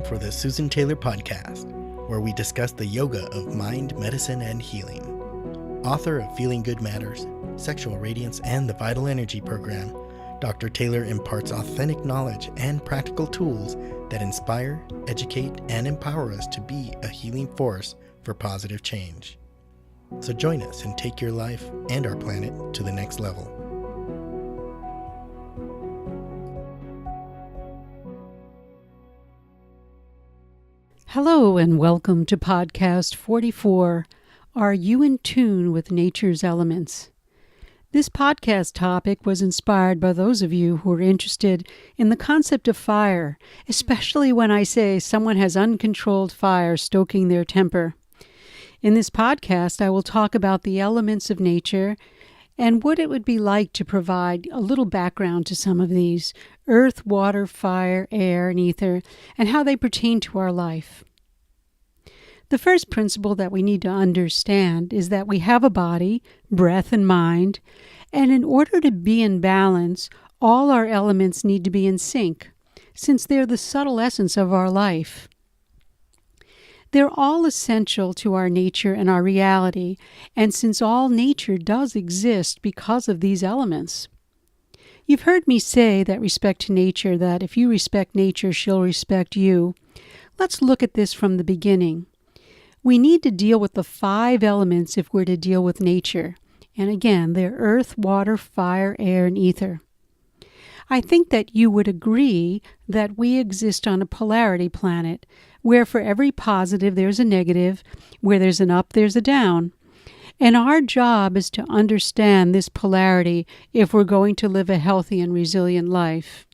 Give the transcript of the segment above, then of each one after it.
for the Susan Taylor Podcast, where we discuss the yoga of mind, medicine, and healing. Author of Feeling Good Matters, Sexual Radiance, and the Vital Energy Program, Dr. Taylor imparts authentic knowledge and practical tools that inspire, educate, and empower us to be a healing force for positive change. So join us and take your life and our planet to the next level. Hello and welcome to Podcast 44, Are You in Tune with Nature's Elements? This podcast topic was inspired by those of you who are interested in the concept of fire, especially when I say someone has uncontrolled fire stoking their temper. In this podcast, I will talk about the elements of nature and what it would be like to provide a little background to some of these: earth, water, fire, air, and ether, and how they pertain to our life. The first principle that we need to understand is that we have a body, breath, and mind, and in order to be in balance, all our elements need to be in sync, since they're the subtle essence of our life. They're all essential to our nature and our reality, and since all nature does exist because of these elements. You've heard me say that respect to nature, that if you respect nature, she'll respect you. Let's look at this from the beginning. We need to deal with the 5 elements if we're to deal with nature. And again, they're earth, water, fire, air, and ether. I think that you would agree that we exist on a polarity planet, where for every positive there's a negative, where there's an up there's a down. And our job is to understand this polarity if we're going to live a healthy and resilient life.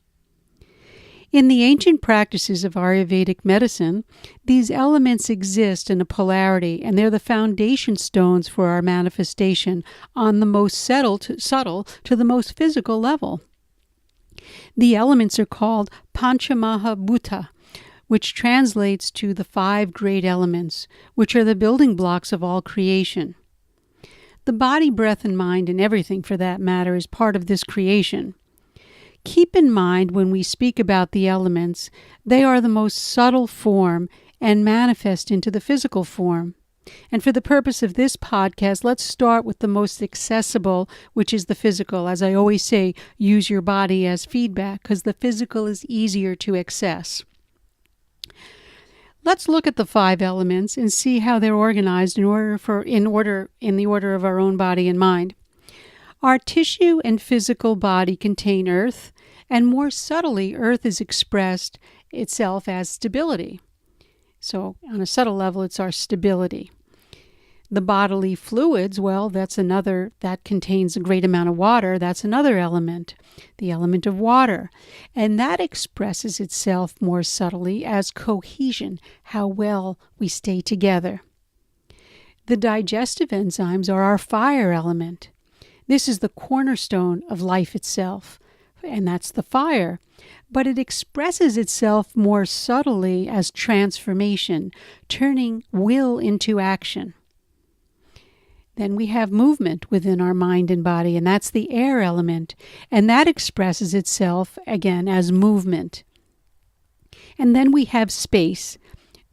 In the ancient practices of Ayurvedic medicine, these elements exist in a polarity, and they're the foundation stones for our manifestation on the most subtle to the most physical level. The elements are called Panchamahabhuta, which translates to the 5 great elements, which are the building blocks of all creation. The body, breath, and mind, and everything for that matter, is part of this creation. Keep in mind when we speak about the elements, they are the most subtle form and manifest into the physical form. And for the purpose of this podcast, let's start with the most accessible, which is the physical. As I always say, use your body as feedback, because the physical is easier to access. Let's look at the 5 elements and see how they're organized in the order of our own body and mind. Our tissue and physical body contain earth, and more subtly, earth is expressed itself as stability. So on a subtle level, it's our stability. The bodily fluids, well, that contains a great amount of water. That's another element, the element of water. And that expresses itself more subtly as cohesion, how well we stay together. The digestive enzymes are our fire element. This is the cornerstone of life itself, and that's the fire. But it expresses itself more subtly as transformation, turning will into action. Then we have movement within our mind and body, and that's the air element, and that expresses itself, again, as movement. And then we have space.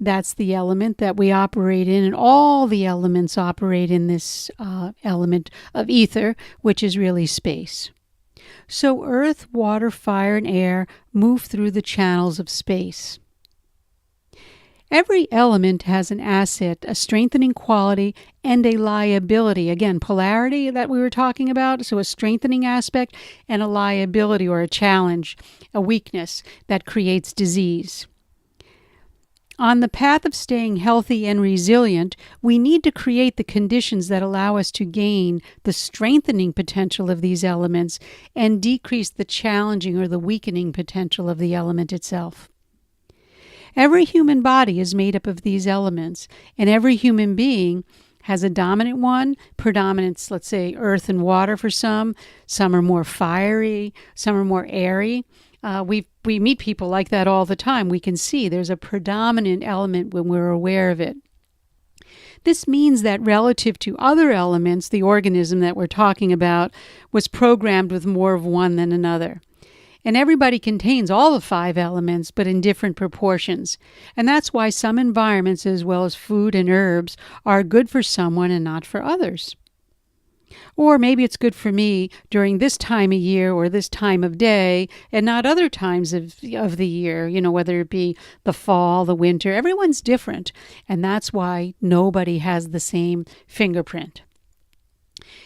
That's the element that we operate in, and all the elements operate in this element of ether, which is really space. So earth, water, fire, and air move through the channels of space. Every element has an asset, a strengthening quality, and a liability. Again, polarity that we were talking about, so a strengthening aspect and a liability or a challenge, a weakness that creates disease. On the path of staying healthy and resilient, we need to create the conditions that allow us to gain the strengthening potential of these elements and decrease the challenging or the weakening potential of the element itself. Every human body is made up of these elements, and every human being has a dominant one, predominance, let's say, earth and water for some. Some are more fiery, some are more airy. We meet people like that all the time. We can see there's a predominant element when we're aware of it. This means that relative to other elements, the organism that we're talking about was programmed with more of one than another. And everybody contains all the 5 elements, but in different proportions. And that's why some environments, as well as food and herbs, are good for someone and not for others. Or maybe it's good for me during this time of year or this time of day and not other times of the year, whether it be the fall, the winter. Everyone's different. And that's why nobody has the same fingerprint.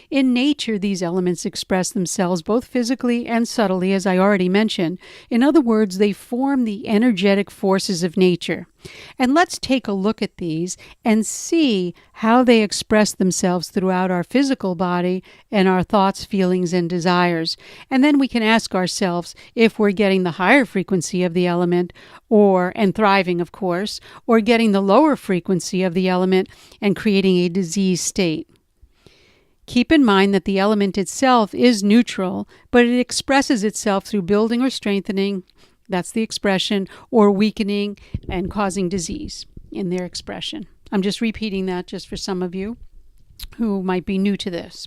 In nature, these elements express themselves both physically and subtly, as I already mentioned. In other words, they form the energetic forces of nature. And let's take a look at these and see how they express themselves throughout our physical body and our thoughts, feelings, and desires. And then we can ask ourselves if we're getting the higher frequency of the element, and thriving, of course, or getting the lower frequency of the element and creating a disease state. Keep in mind that the element itself is neutral, but it expresses itself through building or strengthening, that's the expression, or weakening and causing disease in their expression. I'm just repeating that just for some of you who might be new to this.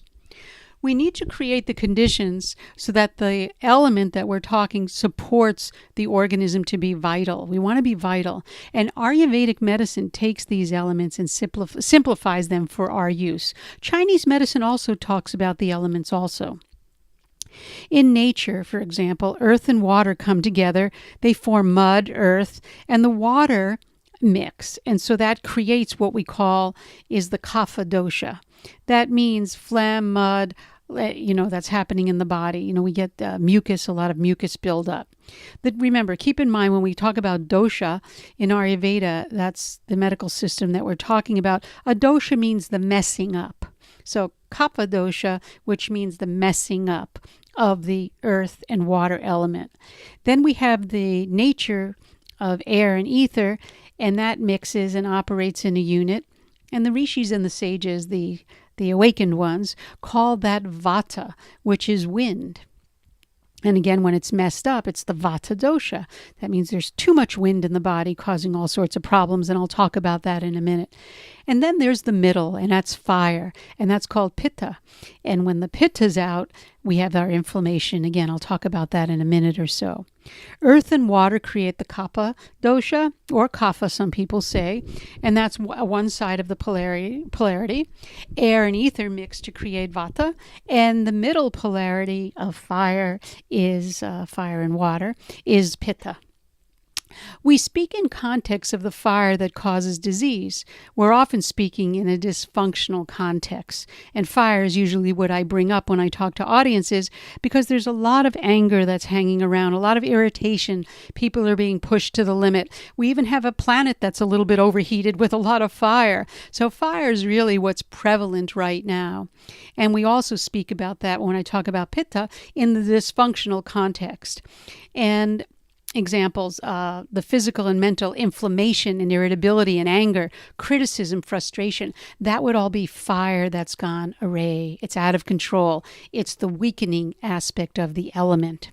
We need to create the conditions so that the element that we're talking supports the organism to be vital. We want to be vital. And Ayurvedic medicine takes these elements and simplifies them for our use. Chinese medicine also talks about the elements also. In nature, for example, earth and water come together. They form mud, earth, and the water mix. And so that creates what we call is the kapha dosha. That means phlegm, mud, that's happening in the body. We get mucus, a lot of mucus buildup. Remember, keep in mind when we talk about dosha in Ayurveda, that's the medical system that we're talking about. A dosha means the messing up. So kapha dosha, which means the messing up of the earth and water element. Then we have the nature of air and ether, and that mixes and operates in a unit. And the rishis and the sages, the awakened ones, call that vata, which is wind. And again, when it's messed up, it's the vata dosha. That means there's too much wind in the body causing all sorts of problems, and I'll talk about that in a minute. And then there's the middle, and that's fire, and that's called pitta. And when the pitta's out, we have our inflammation. Again, I'll talk about that in a minute or so. Earth and water create the kapha dosha, or kapha, some people say, and that's one side of the polarity. Air and ether mix to create vata, and the middle polarity of fire is fire and water, is pitta. We speak in context of the fire that causes disease. We're often speaking in a dysfunctional context. And fire is usually what I bring up when I talk to audiences because there's a lot of anger that's hanging around, a lot of irritation. People are being pushed to the limit. We even have a planet that's a little bit overheated with a lot of fire. So fire is really what's prevalent right now. And we also speak about that when I talk about pitta in the dysfunctional context. And examples, the physical and mental inflammation and irritability and anger, criticism, frustration, that would all be fire that's gone array. It's out of control. It's the weakening aspect of the element.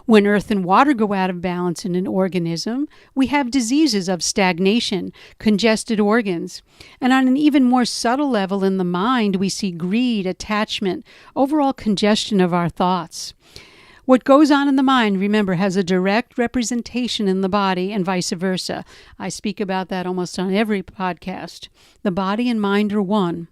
When earth and water go out of balance in an organism, we have diseases of stagnation, congested organs. And on an even more subtle level in the mind, we see greed, attachment, overall congestion of our thoughts. What goes on in the mind, remember, has a direct representation in the body and vice versa. I speak about that almost on every podcast. The body and mind are one.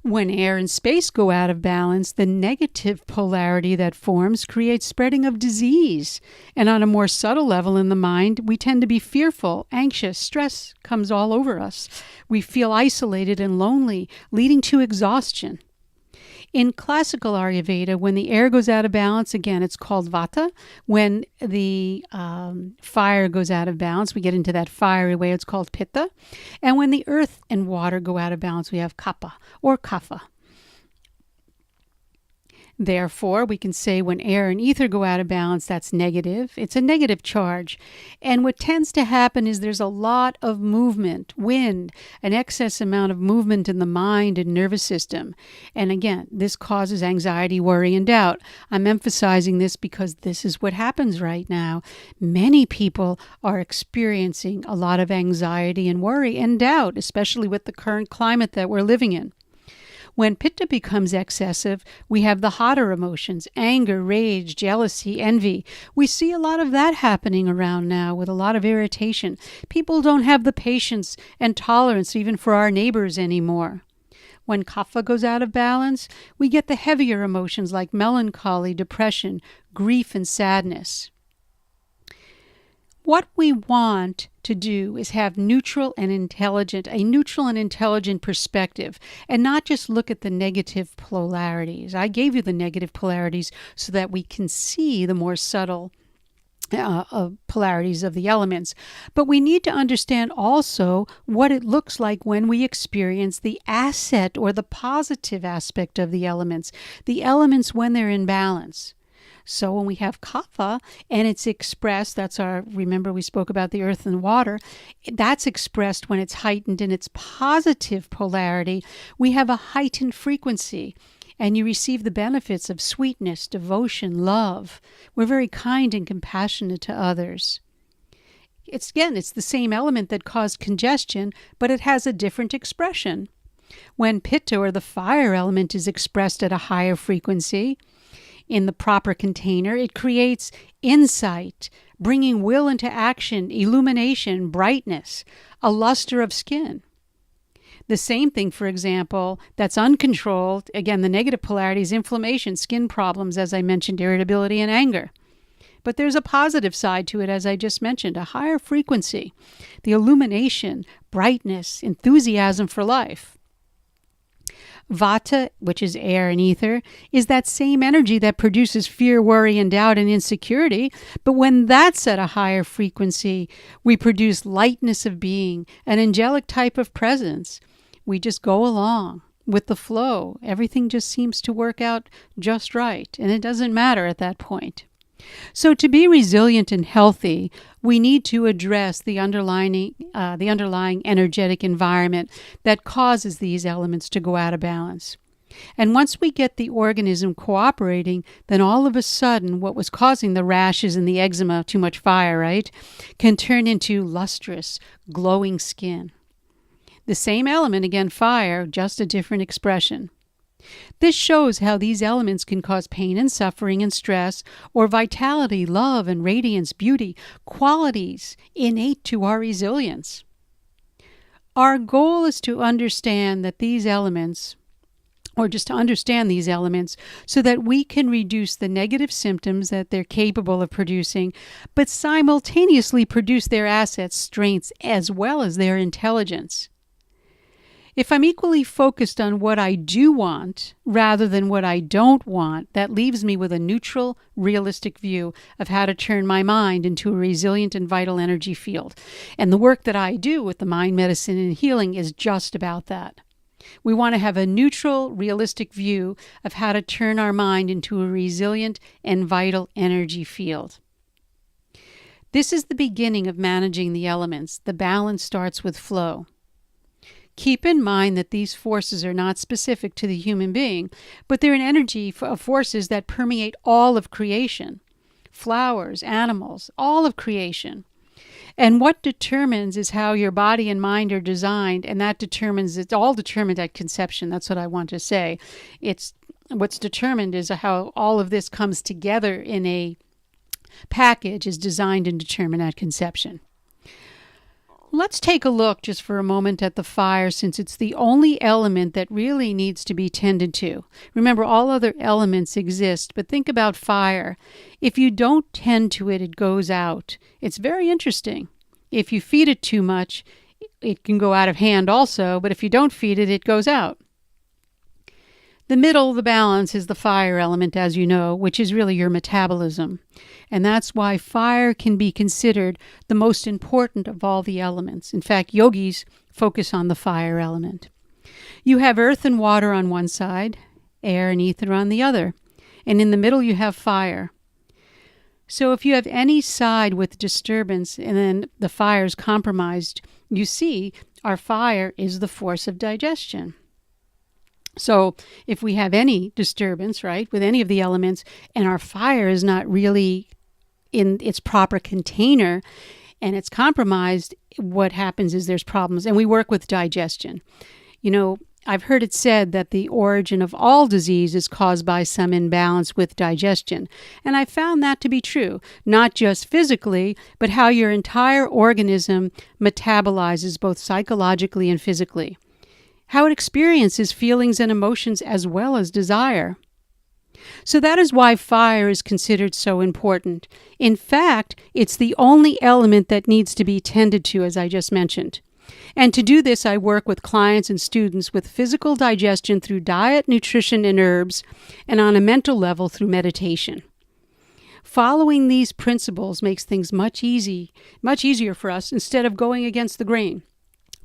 When air and space go out of balance, the negative polarity that forms creates spreading of disease. And on a more subtle level in the mind, we tend to be fearful, anxious, stress comes all over us. We feel isolated and lonely, leading to exhaustion. In classical Ayurveda, when the air goes out of balance, again, it's called vata. When the fire goes out of balance, we get into that fiery way, it's called pitta. And when the earth and water go out of balance, we have kapha or kapha. Therefore, we can say when air and ether go out of balance, that's negative. It's a negative charge. And what tends to happen is there's a lot of movement, wind, an excess amount of movement in the mind and nervous system. And again, this causes anxiety, worry, and doubt. I'm emphasizing this because this is what happens right now. Many people are experiencing a lot of anxiety and worry and doubt, especially with the current climate that we're living in. When pitta becomes excessive, we have the hotter emotions, anger, rage, jealousy, envy. We see a lot of that happening around now with a lot of irritation. People don't have the patience and tolerance even for our neighbors anymore. When kapha goes out of balance, we get the heavier emotions like melancholy, depression, grief, and sadness. What we want to do is have a neutral and intelligent perspective, and not just look at the negative polarities. I gave you the negative polarities so that we can see the more subtle polarities of the elements. But we need to understand also what it looks like when we experience the asset or the positive aspect of the elements when they're in balance. So when we have kapha and it's expressed, remember we spoke about the earth and water, that's expressed when it's heightened in its positive polarity. We have a heightened frequency, and you receive the benefits of sweetness, devotion, love. We're very kind and compassionate to others. It's the same element that caused congestion, but it has a different expression. When pitta, or the fire element, is expressed at a higher frequency, in the proper container, it creates insight, bringing will into action, illumination, brightness, a luster of skin. The same thing, for example, that's uncontrolled, again, the negative polarity is inflammation, skin problems, as I mentioned, irritability and anger. But there's a positive side to it, as I just mentioned, a higher frequency, the illumination, brightness, enthusiasm for life. Vata, which is air and ether, is that same energy that produces fear, worry, and doubt and insecurity. But when that's at a higher frequency, we produce lightness of being, an angelic type of presence. We just go along with the flow. Everything just seems to work out just right, and it doesn't matter at that point. So to be resilient and healthy, we need to address the underlying energetic environment that causes these elements to go out of balance. And once we get the organism cooperating, then all of a sudden what was causing the rashes and the eczema, too much fire, right, can turn into lustrous, glowing skin. The same element, again, fire, just a different expression. This shows how these elements can cause pain and suffering and stress, or vitality, love and radiance, beauty, qualities innate to our resilience. Our goal is to understand that these elements, or just to understand these elements, so that we can reduce the negative symptoms that they're capable of producing, but simultaneously produce their assets, strengths, as well as their intelligence. If I'm equally focused on what I do want rather than what I don't want, that leaves me with a neutral, realistic view of how to turn my mind into a resilient and vital energy field. And the work that I do with the mind medicine and healing is just about that. We want to have a neutral, realistic view of how to turn our mind into a resilient and vital energy field. This is the beginning of managing the elements. The balance starts with flow. Keep in mind that these forces are not specific to the human being, but they're an energy of forces that permeate all of creation. Flowers, animals, all of creation. And what determines is how your body and mind are designed, and it's all determined at conception. That's what I want to say. What's determined is how all of this comes together in a package is designed and determined at conception. Let's take a look just for a moment at the fire, since it's the only element that really needs to be tended to. Remember, all other elements exist, but think about fire. If you don't tend to it, it goes out. It's very interesting. If you feed it too much, it can go out of hand also, but if you don't feed it, it goes out. The middle, the balance, is the fire element, as you know, which is really your metabolism. And that's why fire can be considered the most important of all the elements. In fact, yogis focus on the fire element. You have earth and water on one side, air and ether on the other. And in the middle you have fire. So if you have any side with disturbance and then the fire is compromised, you see our fire is the force of digestion. So if we have any disturbance, right, with any of the elements, and our fire is not really in its proper container and it's compromised, what happens is there's problems. And we work with digestion. You know, I've heard it said that the origin of all disease is caused by some imbalance with digestion, and I found that to be true, not just physically, but how your entire organism metabolizes both psychologically and physically, how it experiences feelings and emotions as well as desire. So that is why fire is considered so important. In fact, it's the only element that needs to be tended to, as I just mentioned. And to do this, I work with clients and students with physical digestion through diet, nutrition, and herbs, and on a mental level through meditation. Following these principles makes things much easier for us instead of going against the grain.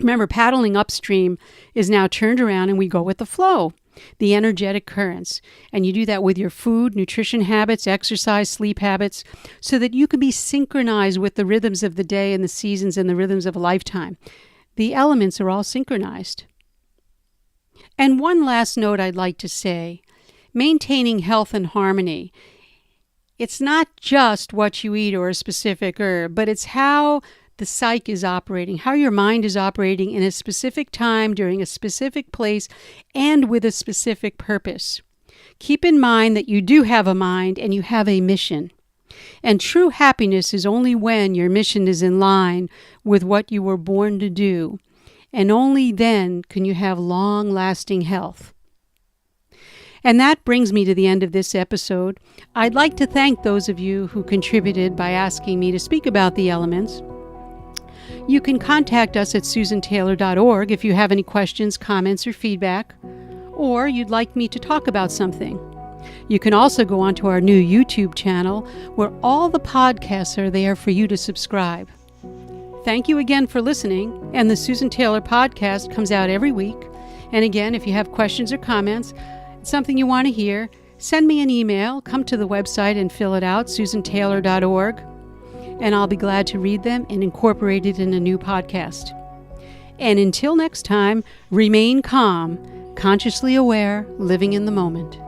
Remember, paddling upstream is now turned around and we go with the flow, the energetic currents. And you do that with your food, nutrition habits, exercise, sleep habits, so that you can be synchronized with the rhythms of the day and the seasons and the rhythms of a lifetime. The elements are all synchronized. And one last note I'd like to say, maintaining health and harmony. It's not just what you eat or a specific herb, but it's how the psyche is operating, how your mind is operating in a specific time, during a specific place, and with a specific purpose. Keep in mind that you do have a mind and you have a mission. And true happiness is only when your mission is in line with what you were born to do. And only then can you have long-lasting health. And that brings me to the end of this episode. I'd like to thank those of you who contributed by asking me to speak about the elements. You can contact us at susantaylor.org if you have any questions, comments, or feedback, or you'd like me to talk about something. You can also go onto our new YouTube channel where all the podcasts are there for you to subscribe. Thank you again for listening, and the Susan Taylor podcast comes out every week. And again, if you have questions or comments, something you want to hear, send me an email, come to the website and fill it out, susantaylor.org, and I'll be glad to read them and incorporate it in a new podcast. And until next time, remain calm, consciously aware, living in the moment.